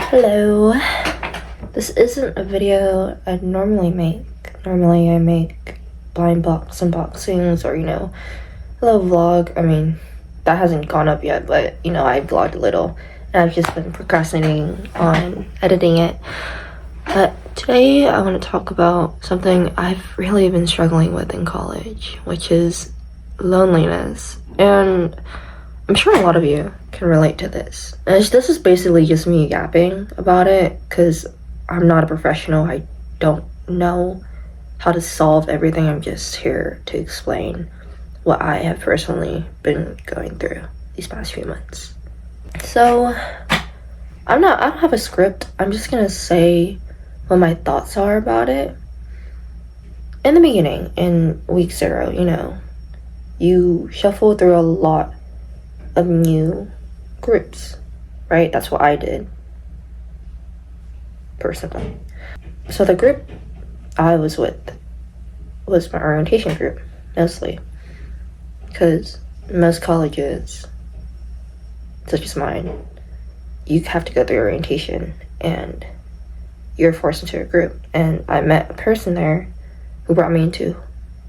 Hello. This isn't a video I'd normally make. Normally I make blind box unboxings or, a little vlog. I mean, that hasn't gone up yet, but, I vlogged a little. And I've just been procrastinating on editing it. But today I want to talk about something I've really been struggling with in college, which is loneliness. And I'm sure a lot of you can relate to this. And this is basically just me yapping about it because I'm not a professional. I don't know how to solve everything. I'm just here to explain what I have personally been going through these past few months. So, I don't have a script. I'm just gonna say what my thoughts are about it. In the beginning, in week 0, you shuffle through a lot of new groups, right? That's what I did personally. So the group I was with was my orientation group, mostly, because most colleges, such as mine, you have to go through orientation and you're forced into a group. And I met a person there who brought me into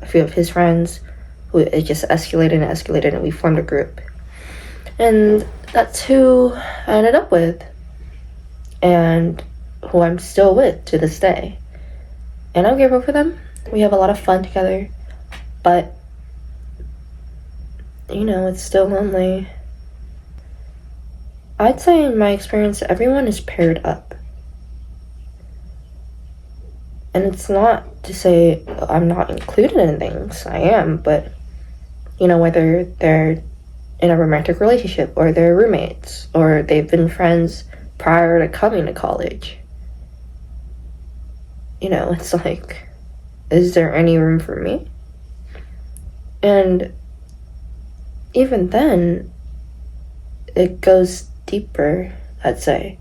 a few of his friends, who it just escalated and we formed a group. And that's who I ended up with, and who I'm still with to this day. And I'm grateful for them. We have a lot of fun together, but, it's still lonely. I'd say in my experience, everyone is paired up. And it's not to say I'm not included in things, I am, but, whether they're in a romantic relationship, or they're roommates, or they've been friends prior to coming to college. It's like, is there any room for me? And even then, it goes deeper, I'd say,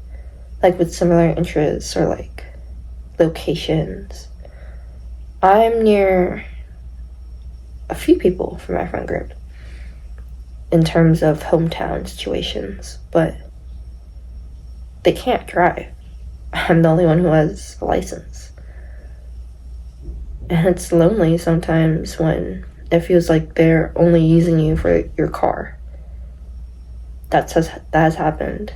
like with similar interests or like locations. I'm near a few people from my friend group in terms of hometown situations, but they can't drive. I'm the only one who has a license. And it's lonely sometimes when it feels like they're only using you for your car. That has happened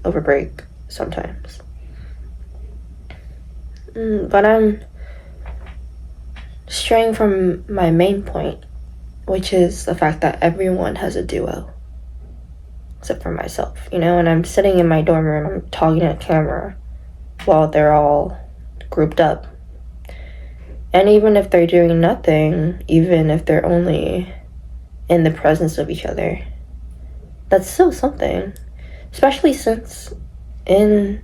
over break sometimes. But I'm straying from my main point, which is the fact that everyone has a duo, except for myself, and I'm sitting in my dorm room, I'm talking to a camera while they're all grouped up. And even if they're doing nothing, even if they're only in the presence of each other, that's still something, especially since in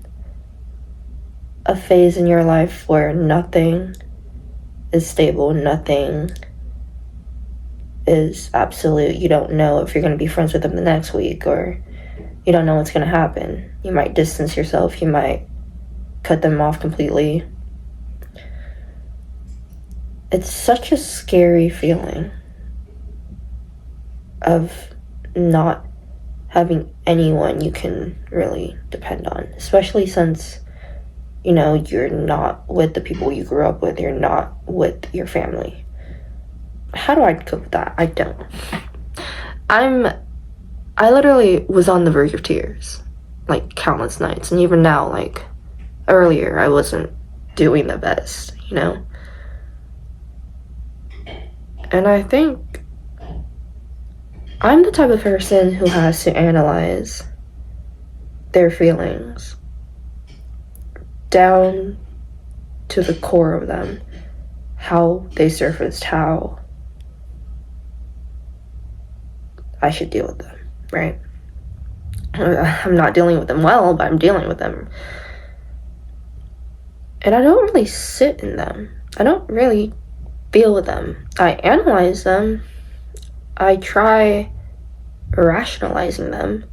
a phase in your life where nothing is stable, nothing is absolute. You don't know if you're going to be friends with them the next week, or you don't know what's going to happen. You might distance yourself, you might cut them off completely. It's such a scary feeling of not having anyone you can really depend on, especially since you're not with the people you grew up with, you're not with your family. How do I cope with that? I don't. I literally was on the verge of tears, like countless nights, and even now, like earlier, I wasn't doing the best, And I think I'm the type of person who has to analyze their feelings down to the core of them, how they surfaced, how I should deal with them, right? I'm not dealing with them well, but I'm dealing with them. And I don't really sit in them. I don't really feel with them. I analyze them. I try rationalizing them.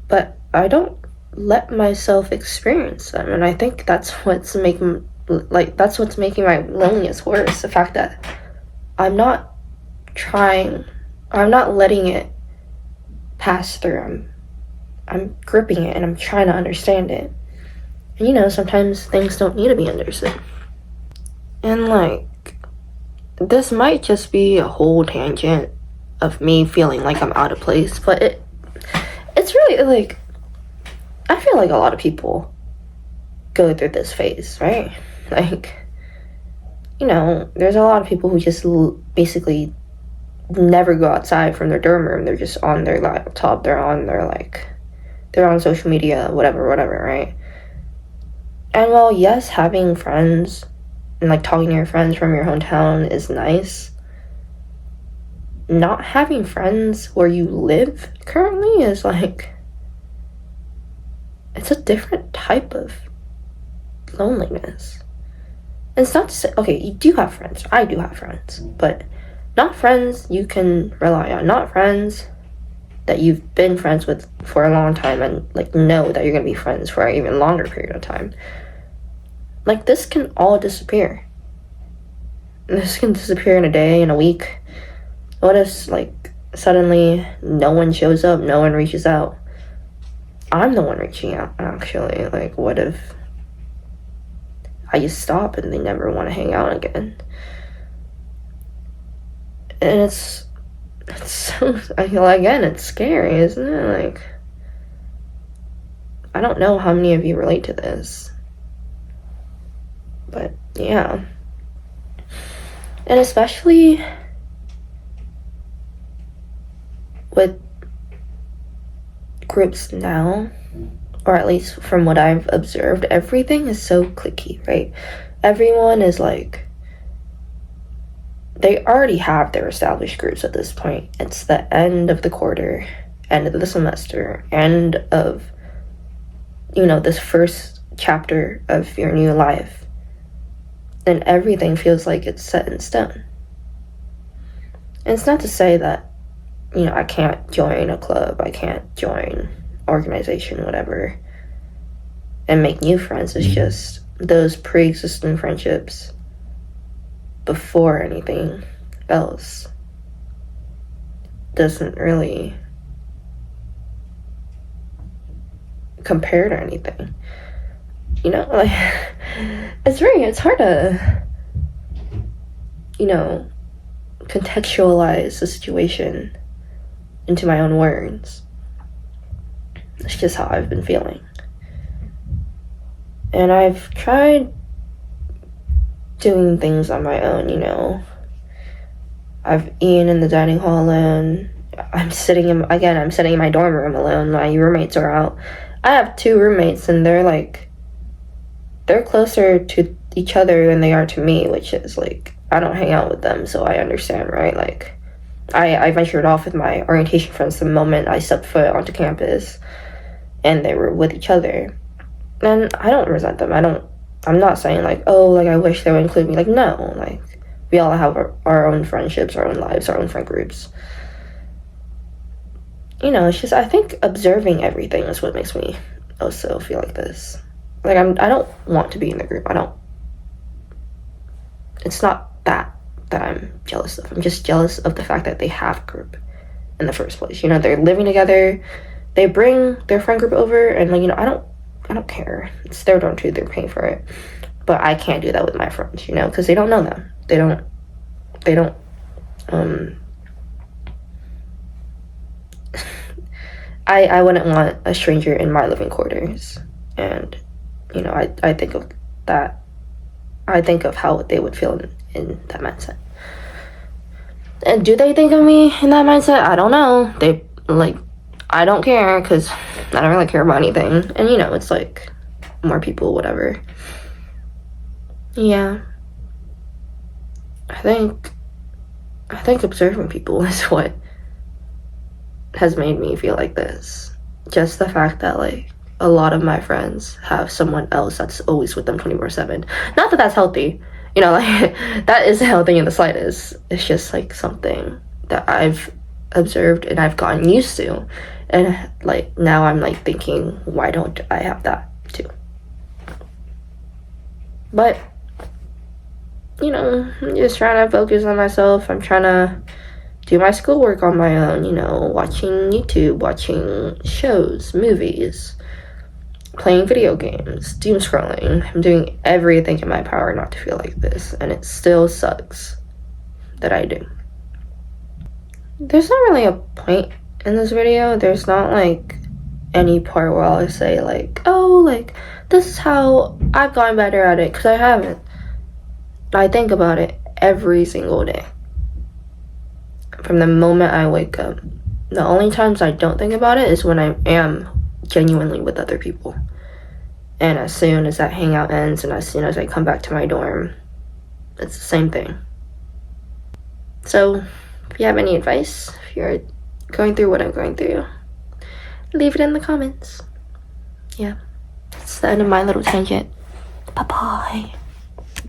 But I don't let myself experience them. And I think that's what's making my loneliness worse. The fact that I'm not letting it pass through. I'm gripping it and I'm trying to understand it. And you know, sometimes things don't need to be understood. And like, this might just be a whole tangent of me feeling like I'm out of place, but it's really like, I feel like a lot of people go through this phase, right? Like, you know, there's a lot of people who just basically never go outside from their dorm room. They're just on their laptop, they're on social media, whatever, right? And while yes, having friends and like talking to your friends from your hometown is nice, not having friends where you live currently is like, it's a different type of loneliness. And it's not to say, okay, you do have friends, I do have friends, but not friends you can rely on, not friends that you've been friends with for a long time and like know that you're gonna be friends for an even longer period of time. Like, this can all disappear. This can disappear in a day, in a week. What if, like, suddenly no one shows up, no one reaches out? I'm the one reaching out, actually. Like, what if I just stop and they never want to hang out again? And it's so, I feel, again, it's scary, isn't it? Like, I don't know how many of you relate to this. But, yeah. And especially with groups now, or at least from what I've observed, everything is so cliquey, right? Everyone is like, they already have their established groups at this point. It's the end of the quarter, end of the semester, end of, you know, this first chapter of your new life. And everything feels like it's set in stone. And it's not to say that, you know, I can't join a club, I can't join organization, whatever, and make new friends. It's just those pre-existing friendships before anything else doesn't really compare to anything. You know, like, it's hard to, you know, contextualize the situation into my own words. It's just how I've been feeling. And I've tried doing things on my own, you know. I've eaten in the dining hall alone. I'm sitting in my dorm room alone. My roommates are out. I have 2 roommates and they're closer to each other than they are to me, which is like, I don't hang out with them, so I understand, right? Like, I ventured off with my orientation friends the moment I stepped foot onto campus, and they were with each other. And I don't resent them. I'm not saying like, oh, like, I wish they would include me. Like, no, like, we all have our own friendships, our own lives, our own friend groups. You know, it's just, I think observing everything is what makes me also feel like this. Like, I don't want to be in the group. It's not that I'm jealous of. I'm just jealous of the fact that they have a group in the first place. You know, they're living together. They bring their friend group over, and like, you know, I don't care. It's their dorm too. They're paying for it. But I can't do that with my friends, you know, because they don't know them. They don't I wouldn't want a stranger in my living quarters. And, you know, I think of that. I think of how they would feel in that mindset. And do they think of me in that mindset? I don't know. They, like, I don't care, because I don't really care about anything. And, you know, it's like, more people, whatever. Yeah. I think observing people is what has made me feel like this. Just the fact that, like, a lot of my friends have someone else that's always with them 24/7. Not that that's healthy, you know, like, that isn't healthy in the slightest. It's just like something that I've observed and I've gotten used to, and like, now I'm like thinking, why don't I have that too? But, you know, I'm just trying to focus on myself. I'm trying to do my schoolwork on my own, watching YouTube, watching shows, movies, playing video games, doom scrolling. I'm doing everything in my power not to feel like this, and it still sucks that I do. There's not really a point in this video. There's not like any part where I'll say like, oh, like this is how I've gotten better at it, because I haven't. I think about it every single day. From the moment I wake up. The only times I don't think about it is when I am genuinely with other people. And as soon as that hangout ends and as soon as I come back to my dorm, it's the same thing. So, if you have any advice, if you're going through what I'm going through, leave it in the comments. Yeah, that's the end of my little tangent. Bye-bye.